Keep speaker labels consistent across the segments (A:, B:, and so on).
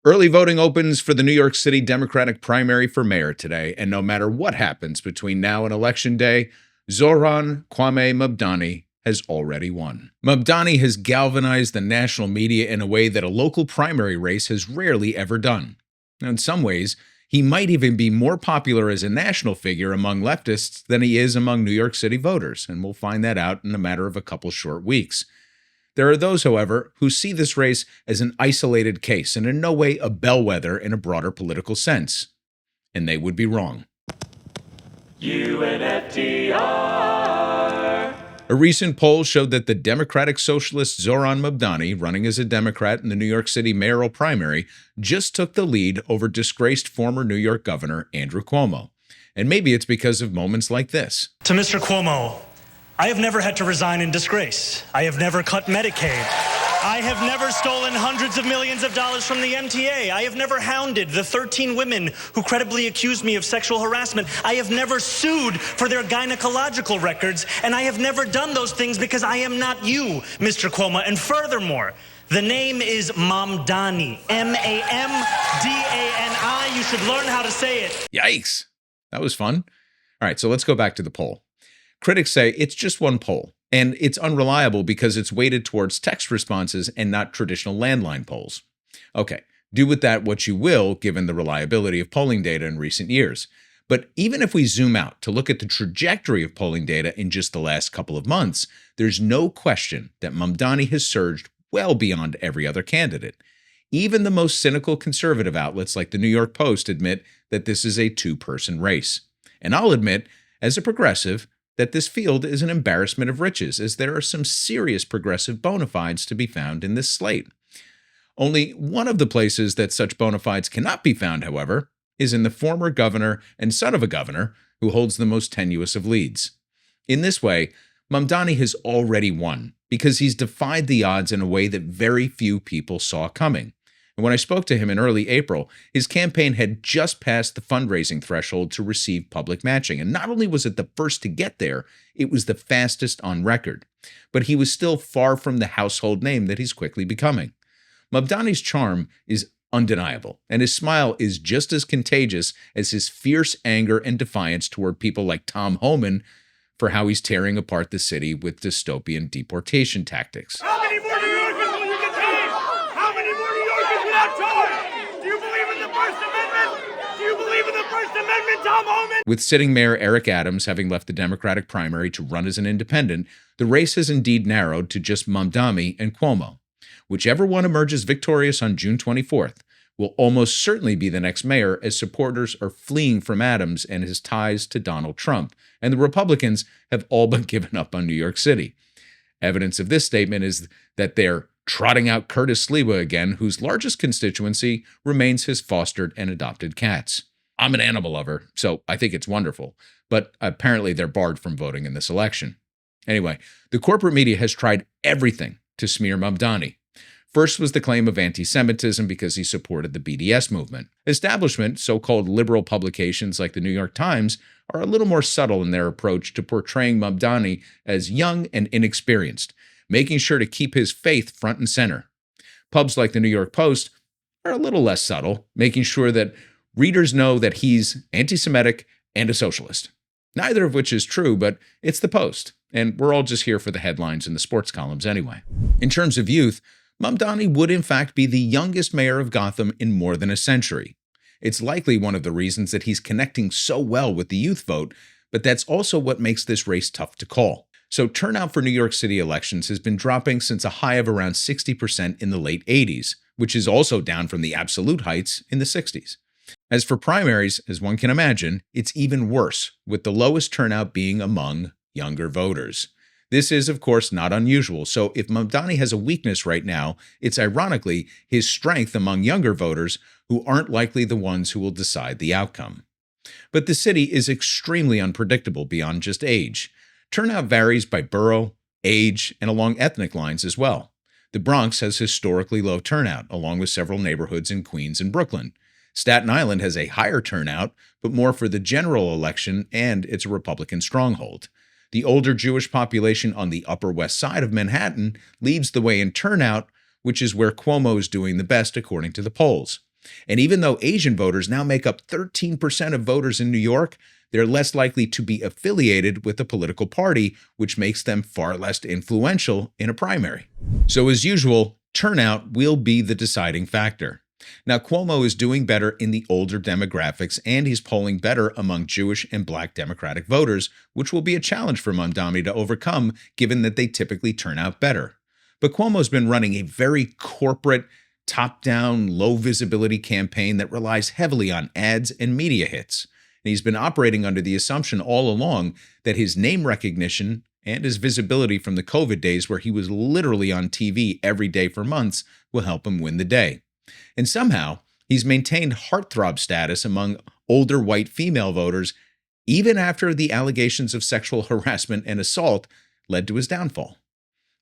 A: Early voting opens for the New York City Democratic primary for mayor today, and no matter what happens between now and Election Day, Zohran Mamdani has already won. Mamdani has galvanized the national media in a way that a local primary race has rarely ever done. In some ways, he might even be more popular as a national figure among leftists than he is among New York City voters, and we'll find that out in a matter of a couple short weeks. There are those, however, who see this race as an isolated case and in no way a bellwether in a broader political sense. And they would be wrong. UNFTR. A recent poll showed that the Democratic Socialist Zohran Mamdani, running as a Democrat in the New York City mayoral primary, just took the lead over disgraced former New York Governor Andrew Cuomo. And maybe it's because of moments like this.
B: To Mr. Cuomo, I have never had to resign in disgrace. I have never cut Medicaid. I have never stolen hundreds of millions of dollars from the MTA. I have never hounded the 13 women who credibly accused me of sexual harassment. I have never sued for their gynecological records, and I have never done those things because I am not you, Mr. Cuomo. And furthermore, the name is Mamdani, M-A-M-D-A-N-I. You should learn how to say it.
A: Yikes. That was fun. All right, so let's go back to the poll. Critics say it's just one poll, and it's unreliable because it's weighted towards text responses and not traditional landline polls. Okay, do with that what you will, given the reliability of polling data in recent years. But even if we zoom out to look at the trajectory of polling data in just the last couple of months, there's no question that Mamdani has surged well beyond every other candidate. Even the most cynical conservative outlets like the New York Post admit that this is a two-person race. And I'll admit, as a progressive, that this field is an embarrassment of riches, as there are some serious progressive bona fides to be found in this slate. Only one of the places that such bona fides cannot be found, however, is in the former governor and son of a governor who holds the most tenuous of leads. In this way, Mamdani has already won because he's defied the odds in a way that very few people saw coming. And when I spoke to him in early April, his campaign had just passed the fundraising threshold to receive public matching. And not only was it the first to get there, it was the fastest on record. But he was still far from the household name that he's quickly becoming. Mamdani's charm is undeniable, and his smile is just as contagious as his fierce anger and defiance toward people like Tom Homan for how he's tearing apart the city with dystopian deportation tactics.
C: How many more New Yorkers will you detain? How many more New Yorkers without charge? Do you believe in the First Amendment? Do you believe in the First Amendment, Tom Homan?
A: With sitting Mayor Eric Adams having left the Democratic primary to run as an independent, the race has indeed narrowed to just Mamdani and Cuomo. Whichever one emerges victorious on June 24th will almost certainly be the next mayor, as supporters are fleeing from Adams and his ties to Donald Trump, and the Republicans have all but given up on New York City. Evidence of this statement is that they're trotting out Curtis Sliwa again, whose largest constituency remains his fostered and adopted cats. I'm an animal lover, so I think it's wonderful, but apparently they're barred from voting in this election. Anyway, the corporate media has tried everything to smear Mamdani. First was the claim of anti-Semitism because he supported the BDS movement. Establishment, so-called liberal publications like the New York Times, are a little more subtle in their approach to portraying Mamdani as young and inexperienced, making sure to keep his faith front and center. Pubs like the New York Post are a little less subtle, making sure that readers know that he's anti-Semitic and a socialist. Neither of which is true, but it's the Post, and we're all just here for the headlines and the sports columns anyway. In terms of youth, Mamdani would in fact be the youngest mayor of Gotham in more than a century. It's likely one of the reasons that he's connecting so well with the youth vote, but that's also what makes this race tough to call. So turnout for New York City elections has been dropping since a high of around 60% in the late 80s, which is also down from the absolute heights in the 60s. As for primaries, as one can imagine, it's even worse, with the lowest turnout being among younger voters. This is, of course, not unusual, so if Mamdani has a weakness right now, it's ironically his strength among younger voters who aren't likely the ones who will decide the outcome. But the city is extremely unpredictable beyond just age. Turnout varies by borough, age, and along ethnic lines as well. The Bronx has historically low turnout, along with several neighborhoods in Queens and Brooklyn. Staten Island has a higher turnout, but more for the general election, and it's a Republican stronghold. The older Jewish population on the Upper West Side of Manhattan leads the way in turnout, which is where Cuomo is doing the best according to the polls. And even though Asian voters now make up 13% of voters in New York, they're less likely to be affiliated with a political party, which makes them far less influential in a primary. So as usual, turnout will be the deciding factor. Now, Cuomo is doing better in the older demographics, and he's polling better among Jewish and Black Democratic voters, which will be a challenge for Mamdani to overcome, given that they typically turn out better. But Cuomo's been running a very corporate, top-down, low-visibility campaign that relies heavily on ads and media hits. And he's been operating under the assumption all along that his name recognition and his visibility from the COVID days, where he was literally on TV every day for months, will help him win the day. And somehow, he's maintained heartthrob status among older white female voters, even after the allegations of sexual harassment and assault led to his downfall.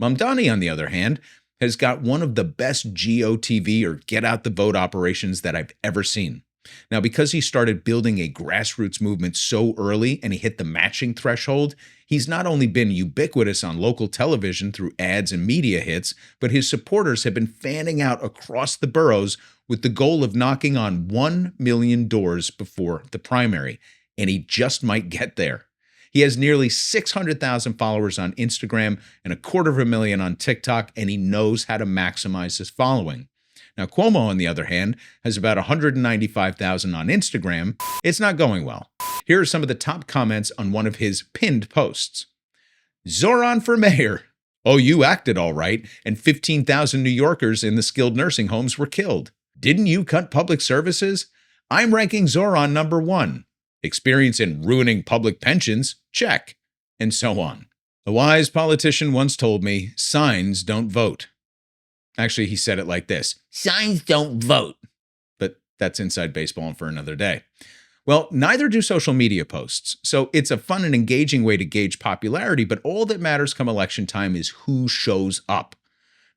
A: Mamdani, on the other hand, has got one of the best GOTV or get out the vote operations that I've ever seen. Now, because he started building a grassroots movement so early and he hit the matching threshold, he's not only been ubiquitous on local television through ads and media hits, but his supporters have been fanning out across the boroughs with the goal of knocking on 1 million doors before the primary. And he just might get there. He has nearly 600,000 followers on Instagram and 250,000 on TikTok, and he knows how to maximize his following. Now, Cuomo, on the other hand, has about 195,000 on Instagram. It's not going well. Here are some of the top comments on one of his pinned posts. Zohran for mayor. Oh, you acted all right, and 15,000 New Yorkers in the skilled nursing homes were killed. Didn't you cut public services? I'm ranking Zohran number 1. Experience in ruining public pensions? Check. And so on. A wise politician once told me, signs don't vote. Actually, he said it like this: signs don't vote. But that's inside baseball and for another day. Well, neither do social media posts. So it's a fun and engaging way to gauge popularity, but all that matters come election time is who shows up.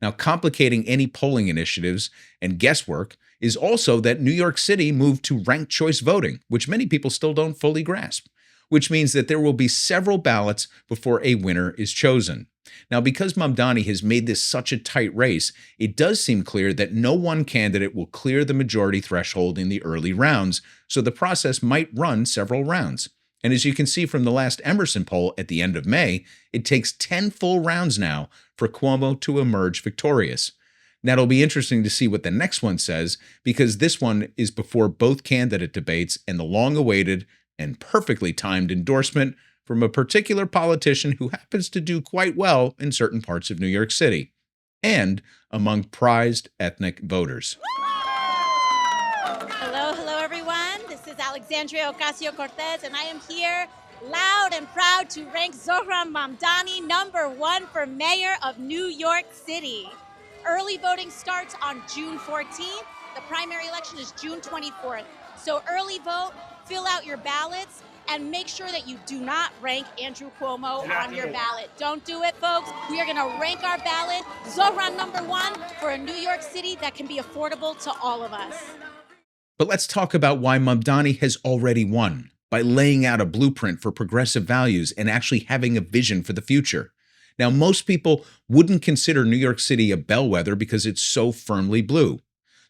A: Now, complicating any polling initiatives and guesswork is also that New York City moved to ranked choice voting, which many people still don't fully grasp, which means that there will be several ballots before a winner is chosen. Now, because Mamdani has made this such a tight race, it does seem clear that no one candidate will clear the majority threshold in the early rounds, so the process might run several rounds. And as you can see from the last Emerson poll at the end of May, it takes 10 full rounds now for Cuomo to emerge victorious. Now, it'll be interesting to see what the next one says, because this one is before both candidate debates and the long-awaited and perfectly timed endorsement from a particular politician who happens to do quite well in certain parts of New York City and among prized ethnic voters.
D: Hello, everyone. This is Alexandria Ocasio-Cortez, and I am here loud and proud to rank Zohran Mamdani number 1 for mayor of New York City. Early voting starts on June 14th. The primary election is June 24th. So early vote, fill out your ballots, and make sure that you do not rank Andrew Cuomo on your ballot. Don't do it, folks. We are going to rank our ballot Zohran number 1 for a New York City that can be affordable to all of us.
A: But let's talk about why Mamdani has already won, by laying out a blueprint for progressive values and actually having a vision for the future. Now, most people wouldn't consider New York City a bellwether because it's so firmly blue.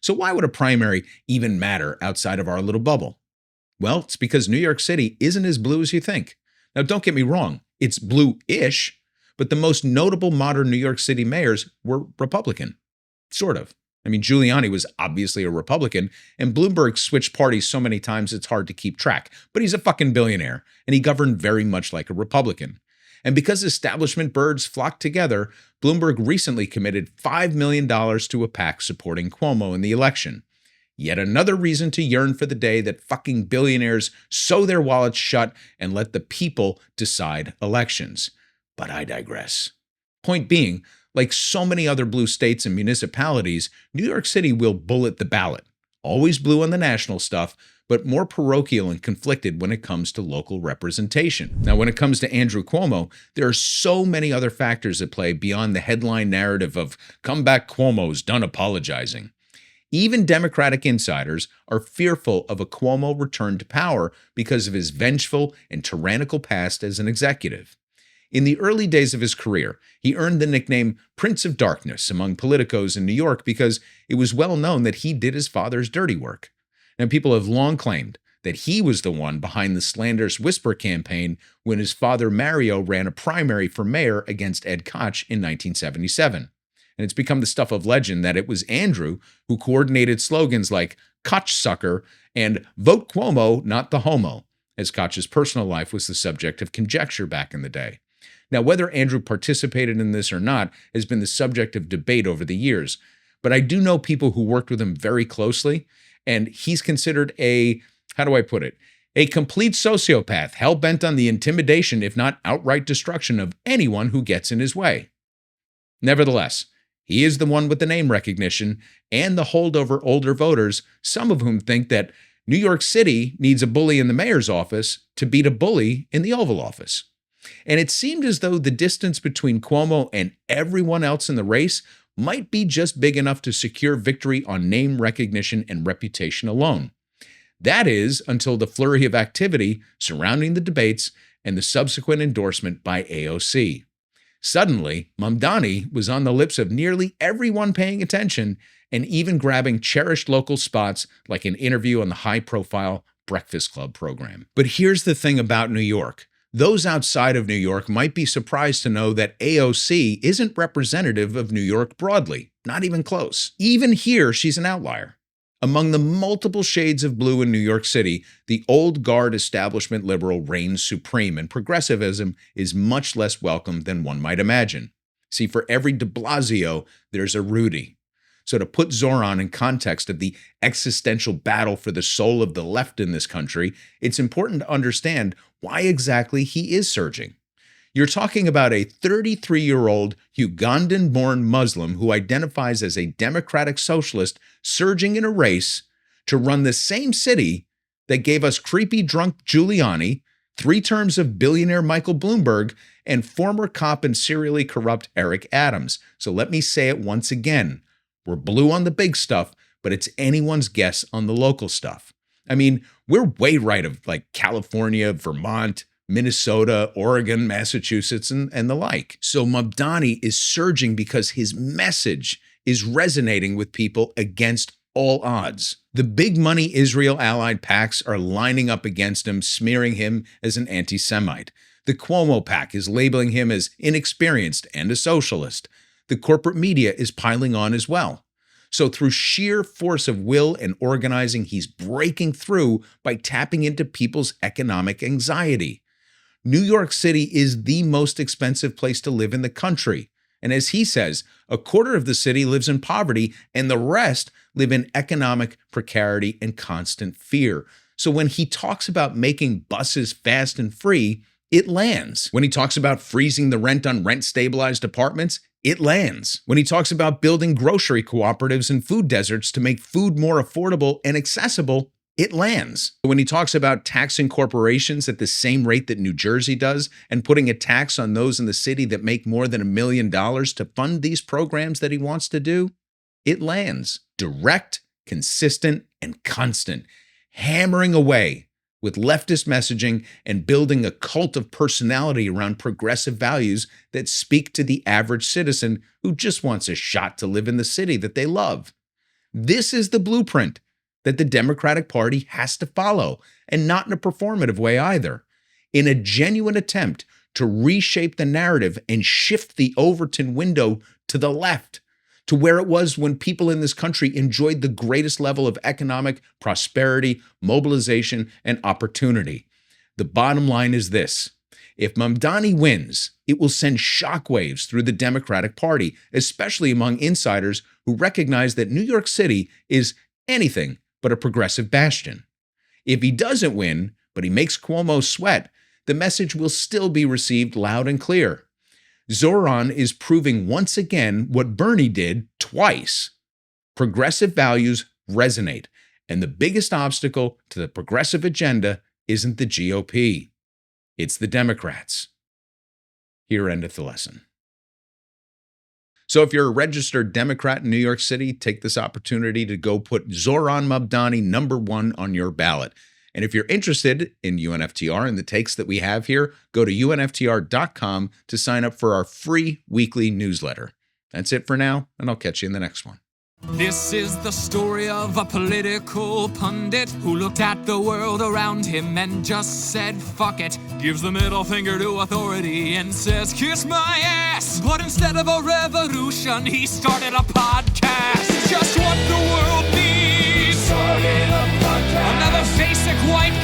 A: So why would a primary even matter outside of our little bubble? Well, it's because New York City isn't as blue as you think. Now, don't get me wrong, it's blue-ish, but the most notable modern New York City mayors were Republican. Sort of. I mean, Giuliani was obviously a Republican, and Bloomberg switched parties so many times it's hard to keep track. But he's a fucking billionaire, and he governed very much like a Republican. And because establishment birds flock together, Bloomberg recently committed $5 million to a PAC supporting Cuomo in the election. Yet another reason to yearn for the day that fucking billionaires sew their wallets shut and let the people decide elections. But I digress. Point being, like so many other blue states and municipalities, New York City will bullet the ballot. Always blue on the national stuff, but more parochial and conflicted when it comes to local representation. Now, when it comes to Andrew Cuomo, there are so many other factors at play beyond the headline narrative of "Comeback Cuomo's done apologizing." Even Democratic insiders are fearful of a Cuomo return to power because of his vengeful and tyrannical past as an executive. In the early days of his career, he earned the nickname Prince of Darkness among politicos in New York because it was well known that he did his father's dirty work. Now, people have long claimed that he was the one behind the slanderous whisper campaign when his father Mario ran a primary for mayor against Ed Koch in 1977. And it's become the stuff of legend that it was Andrew who coordinated slogans like Koch sucker and Vote Cuomo, not the homo, as Koch's personal life was the subject of conjecture back in the day. Now, whether Andrew participated in this or not has been the subject of debate over the years, but I do know people who worked with him very closely, and he's considered a, how do I put it, a complete sociopath, hell-bent on the intimidation, if not outright destruction, of anyone who gets in his way. Nevertheless, he is the one with the name recognition and the holdover older voters, some of whom think that New York City needs a bully in the mayor's office to beat a bully in the Oval Office. And it seemed as though the distance between Cuomo and everyone else in the race might be just big enough to secure victory on name recognition and reputation alone. That is, until the flurry of activity surrounding the debates and the subsequent endorsement by AOC. Suddenly, Mamdani was on the lips of nearly everyone paying attention and even grabbing cherished local spots like an interview on the high-profile Breakfast Club program. But here's the thing about New York. Those outside of New York might be surprised to know that AOC isn't representative of New York broadly, not even close. Even here, she's an outlier. Among the multiple shades of blue in New York City, the old guard establishment liberal reigns supreme, and progressivism is much less welcome than one might imagine. See, for every de Blasio, there's a Rudy. So to put Zohran in context of the existential battle for the soul of the left in this country, it's important to understand why exactly he is surging. You're talking about a 33-year-old Ugandan-born Muslim who identifies as a democratic socialist surging in a race to run the same city that gave us creepy drunk Giuliani, 3 terms of billionaire Michael Bloomberg, and former cop and serially corrupt Eric Adams. So let me say it once again. We're blue on the big stuff, but it's anyone's guess on the local stuff. I mean, we're way right of like California, Vermont, Minnesota, Oregon, Massachusetts, and the like. So Mamdani is surging because his message is resonating with people against all odds. The big money Israel allied PACs are lining up against him, smearing him as an anti-Semite. The Cuomo PAC is labeling him as inexperienced and a socialist. The corporate media is piling on as well. So through sheer force of will and organizing, he's breaking through by tapping into people's economic anxiety. New York City is the most expensive place to live in the country. And as he says, a quarter of the city lives in poverty and the rest live in economic precarity and constant fear. So when he talks about making buses fast and free, it lands. When he talks about freezing the rent on rent-stabilized apartments, it lands. When he talks about building grocery cooperatives and food deserts to make food more affordable and accessible, it lands. When he talks about taxing corporations at the same rate that New Jersey does and putting a tax on those in the city that make more than $1 million to fund these programs that he wants to do, it lands. Direct, consistent, and constant, hammering away with leftist messaging and building a cult of personality around progressive values that speak to the average citizen who just wants a shot to live in the city that they love. This is the blueprint that the Democratic Party has to follow, and not in a performative way either. In a genuine attempt to reshape the narrative and shift the Overton window to the left, to where it was when people in this country enjoyed the greatest level of economic prosperity, mobilization, and opportunity. The bottom line is this. If Mamdani wins, it will send shockwaves through the Democratic Party, especially among insiders who recognize that New York City is anything but a progressive bastion. If he doesn't win, but he makes Cuomo sweat, the message will still be received loud and clear. Zohran is proving once again what Bernie did twice. Progressive values resonate, and the biggest obstacle to the progressive agenda isn't the GOP. It's the Democrats. Here endeth the lesson. So if you're a registered Democrat in New York City, take this opportunity to go put Zohran Mamdani #1 on your ballot. And if you're interested in UNFTR and the takes that we have here, go to unftr.com to sign up for our free weekly newsletter. That's it for now, and I'll catch you in the next one.
E: This is the story of a political pundit who looked at the world around him and just said, fuck it. Gives the middle finger to authority and says, kiss my ass. But instead of a revolution, he started a podcast. Just what the world needs. Another basic white